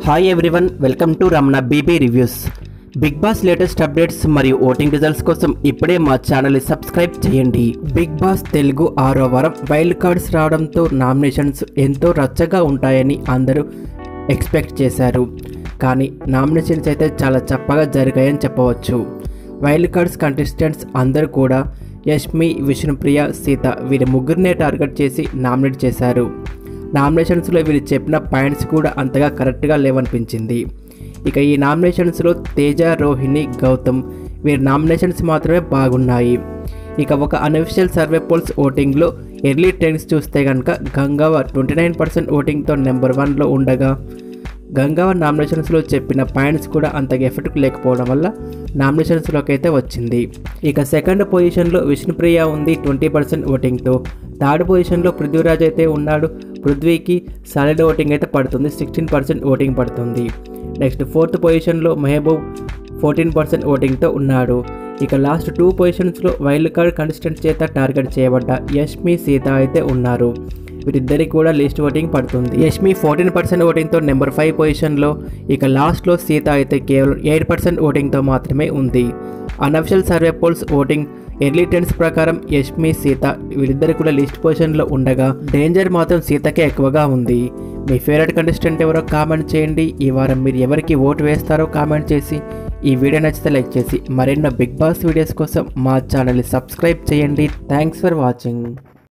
Hi everyone, welcome to Ramana BB reviews. Bigg Boss latest updates మరియు voting results కోసం ఇప్పుడే మా ఛానల్ని సబ్స్క్రైబ్ చేయండి. బిగ్ బాస్ తెలుగు 6వ వారం వైల్డ్ కార్డ్స్ రావడంతో నామినేషన్స్ ఎంతో రచ్చగా ఉంటాయని అందరూ ఎక్స్పెక్ట్ చేశారు. కానీ నామినేషన్స్ అయితే చాలా చప్పగా జరిగాయని చెప్పవచ్చు. వైల్డ్ కార్డ్స్ కంటెస్టెంట్స్ అందరూ కూడా యష్మి, విష్ణుప్రియ, సీత వీరి ముగ్గురినే టార్గెట్ చేసి నామినేట్ చేశారు. నామినేషన్స్లో వీళ్ళు చెప్పిన పాయింట్స్ కూడా అంతగా కరెక్ట్గా లేవనిపించింది. ఇక ఈ నామినేషన్స్లో తేజ, రోహిణి, గౌతమ్ వీరి నామినేషన్స్ మాత్రమే బాగున్నాయి. ఇక ఒక అన్అఫిషియల్ సర్వే పోల్స్ ఓటింగ్లో ఎర్లీ ట్రెండ్స్ చూస్తే కనుక గంగవ్వ 29% ఓటింగ్తో నెంబర్ 1లో ఉండగా గంగవ్వ నామినేషన్స్లో చెప్పిన పాయింట్స్ కూడా అంతగా ఎఫెక్ట్ లేకపోవడం వల్ల నామినేషన్స్లోకి అయితే వచ్చింది. ఇక సెకండ్ పొజిషన్లో విష్ణుప్రియ ఉంది 20% ఓటింగ్తో. థర్డ్ పొజిషన్లో పృథ్వీరాజ్ అయితే ఉన్నాడు. పృథ్వీకి సాలిడ్ ఓటింగ్ అయితే పడుతుంది, 16% ఓటింగ్ పడుతుంది. నెక్స్ట్ ఫోర్త్ పొజిషన్లో మహబూబ్ 14% ఓటింగ్తో ఉన్నాడు. ఇక లాస్ట్ 2 పొజిషన్స్లో వైల్డ్ కార్డ్ కంటెస్టెంట్ చేత టార్గెట్ చేయబడ్డ యష్మి, సీత అయితే ఉన్నారు. వీరిద్దరికి కూడా లిస్ట్ ఓటింగ్ పడుతుంది. యష్మి 14% ఓటింగ్తో నెంబర్ 5 పొజిషన్లో. ఇక లాస్ట్లో సీత అయితే కేవలం 8% ఓటింగ్తో మాత్రమే ఉంది. Unofficial survey poles voting early trends ప్రకారం యష్మి, సీత వీరిద్దరు కూడా లిస్ట్ పొజిషన్లో ఉండగా డేంజర్ మాత్రం సీతకే ఎక్కువగా ఉంది. మీ ఫేవరెట్ కంటెస్టెంట్ ఎవరో కామెంట్ చేయండి. ఈ వారం మీరు ఎవరికి ఓటు వేస్తారో కామెంట్ చేసి, ఈ వీడియో నచ్చితే లైక్ చేసి మరెన్నో బిగ్ బాస్ వీడియోస్ కోసం మా ఛానల్ని సబ్స్క్రైబ్ చేయండి. Thanks for watching.